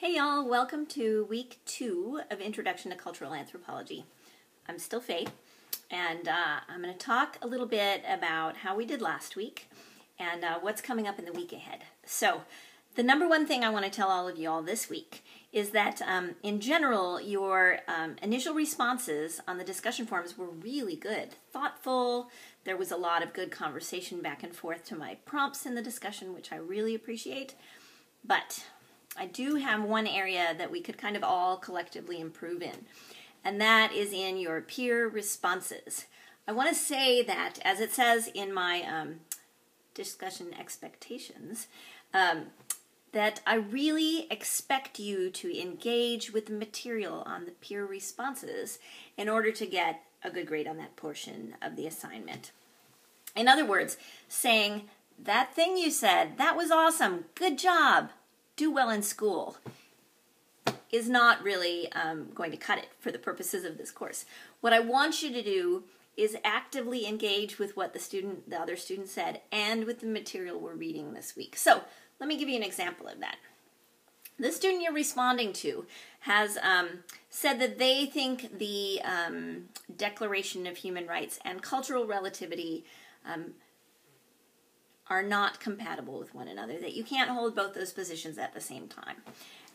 Hey y'all, welcome to week 2 of Introduction to Cultural Anthropology. I'm still Faye, and I'm going to talk a little bit about how we did last week and what's coming up in the week ahead. So, the number one thing I want to tell all of you all this week is that in general, your initial responses on the discussion forums were really good, thoughtful. There was a lot of good conversation back and forth to my prompts in the discussion, which I really appreciate. But I do have one area that we could kind of all collectively improve in, and that is in your peer responses. I want to say that, as it says in my discussion expectations, that I really expect you to engage with the material on the peer responses in order to get a good grade on that portion of the assignment. In other words, saying, that thing you said, that was awesome, good job, do well in school, is not really going to cut it for the purposes of this course. What I want you to do is actively engage with what the other student said and with the material we're reading this week. So let me give you an example of that. The student you're responding to has said that they think the Declaration of Human Rights and cultural relativity are not compatible with one another, that you can't hold both those positions at the same time.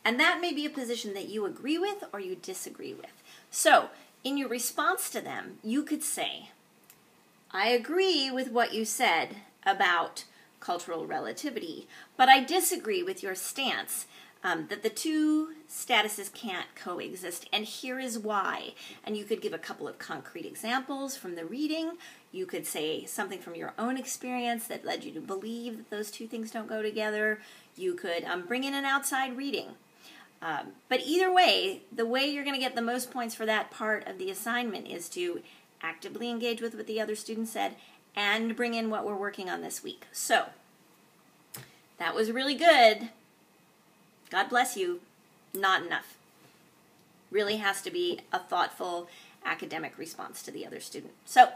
And that may be a position that you agree with or you disagree with. So, in your response to them, you could say, I agree with what you said about cultural relativity, but I disagree with your stance that the two statuses can't coexist, and here is why. And you could give a couple of concrete examples from the reading. You could say something from your own experience that led you to believe that those two things don't go together. You could bring in an outside reading. But either way, the way you're going to get the most points for that part of the assignment is to actively engage with what the other student said and bring in what we're working on this week. So, that was really good. God bless you. Not enough. Really has to be a thoughtful academic response to the other student. So,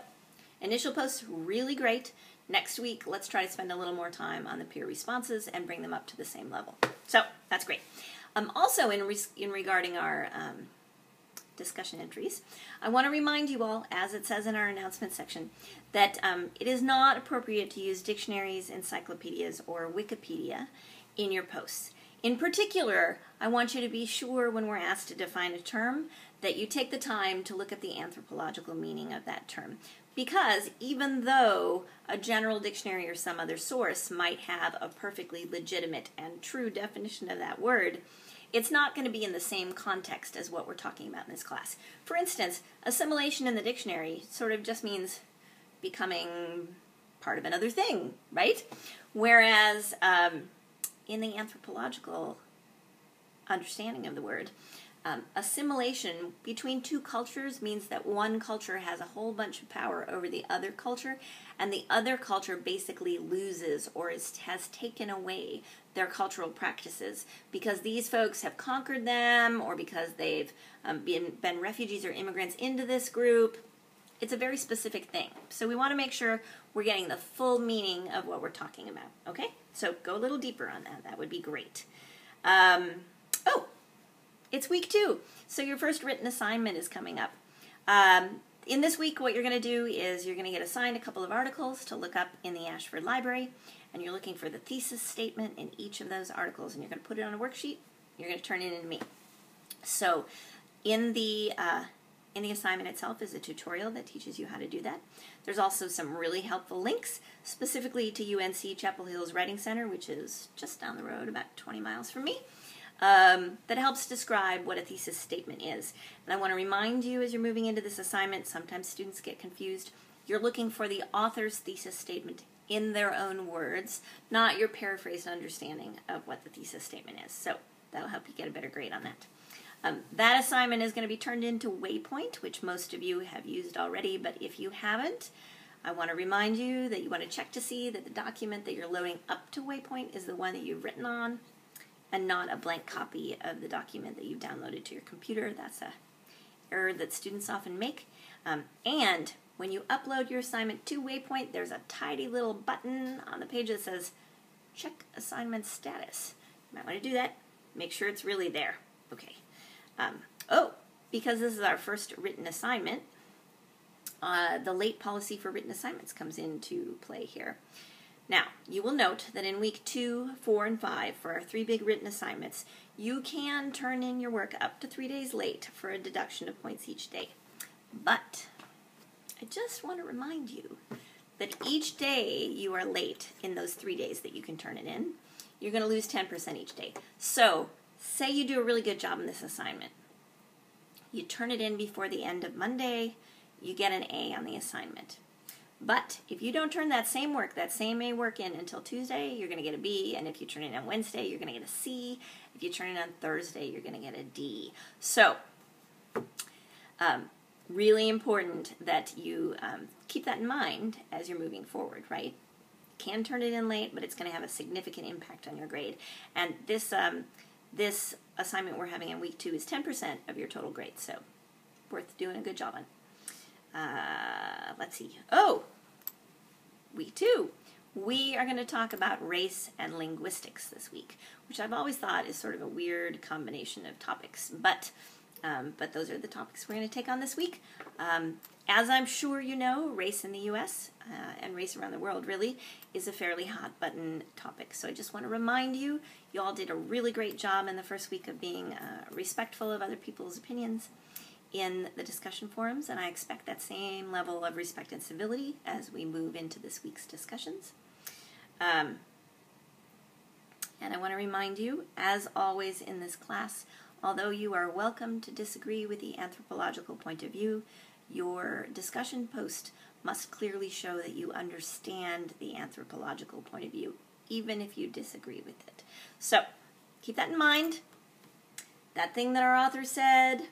initial posts, really great. Next week, let's try to spend a little more time on the peer responses and bring them up to the same level. So, that's great. Also, in regarding our discussion entries, I want to remind you all, as it says in our announcement section, that it is not appropriate to use dictionaries, encyclopedias, or Wikipedia in your posts. In particular, I want you to be sure when we're asked to define a term that you take the time to look at the anthropological meaning of that term. Because even though a general dictionary or some other source might have a perfectly legitimate and true definition of that word, it's not going to be in the same context as what we're talking about in this class. For instance, assimilation in the dictionary sort of just means becoming part of another thing, right? Whereas in the anthropological understanding of the word, assimilation between two cultures means that one culture has a whole bunch of power over the other culture, and the other culture basically loses or has taken away their cultural practices because these folks have conquered them or because they've been refugees or immigrants into this group. It's a very specific thing. So we want to make sure we're getting the full meaning of what we're talking about. Okay? So go a little deeper on that. That would be great. It's week 2. So your first written assignment is coming up. In this week, what you're going to do is you're going to get assigned a couple of articles to look up in the Ashford Library, and you're looking for the thesis statement in each of those articles, and you're going to put it on a worksheet. You're going to turn it in to me. So in the assignment itself is a tutorial that teaches you how to do that. There's also some really helpful links, specifically to UNC Chapel Hill's Writing Center, which is just down the road, about 20 miles from me, that helps describe what a thesis statement is. And I want to remind you as you're moving into this assignment, sometimes students get confused. You're looking for the author's thesis statement in their own words, not your paraphrased understanding of what the thesis statement is. So that'll help you get a better grade on that. That assignment is going to be turned into Waypoint, which most of you have used already, but if you haven't, I want to remind you that you want to check to see that the document that you're loading up to Waypoint is the one that you've written on and not a blank copy of the document that you've downloaded to your computer. That's an error that students often make. And when you upload your assignment to Waypoint, there's a tiny little button on the page that says Check Assignment Status. You might want to do that Make sure it's really there. Okay. Oh, because this is our first written assignment, the late policy for written assignments comes into play here. Now, you will note that in week 2, 4, and 5, for our 3 big written assignments, you can turn in your work up to 3 days late for a deduction of points each day. But I just want to remind you that each day you are late in those 3 days that you can turn it in, you're going to lose 10% each day. So, say you do a really good job in this assignment. You turn it in before the end of Monday, you get an A on the assignment. But if you don't turn that same A work in until Tuesday, you're going to get a B. And if you turn it in on Wednesday, you're going to get a C. If you turn it on Thursday, you're going to get a D. So, really important that you keep that in mind as you're moving forward, right? Can turn it in late, but it's going to have a significant impact on your grade. And this assignment we're having in week 2 is 10% of your total grade, so worth doing a good job on. Let's see. Oh, week 2. We are going to talk about race and linguistics this week, which I've always thought is sort of a weird combination of topics, but those are the topics we're going to take on this week. As I'm sure you know, race in the U.S. And race around the world really is a fairly hot button topic. So I just want to remind you, you all did a really great job in the first week of being respectful of other people's opinions in the discussion forums, and I expect that same level of respect and civility as we move into this week's discussions. And I want to remind you, as always in this class, although you are welcome to disagree with the anthropological point of view, your discussion post must clearly show that you understand the anthropological point of view, even if you disagree with it. So, keep that in mind. That thing that our author said,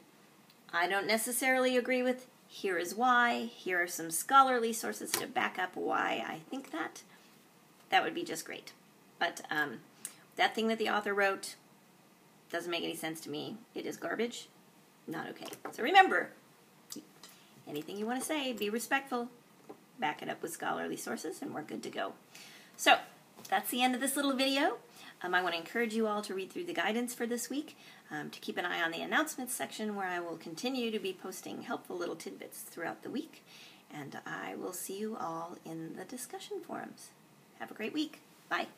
I don't necessarily agree with. Here is why. Here are some scholarly sources to back up why I think that. That would be just great. But that thing that the author wrote doesn't make any sense to me. It is garbage. Not okay. So remember, anything you want to say, be respectful. Back it up with scholarly sources, and we're good to go. So, that's the end of this little video. I want to encourage you all to read through the guidance for this week, to keep an eye on the announcements section where I will continue to be posting helpful little tidbits throughout the week, and I will see you all in the discussion forums. Have a great week. Bye.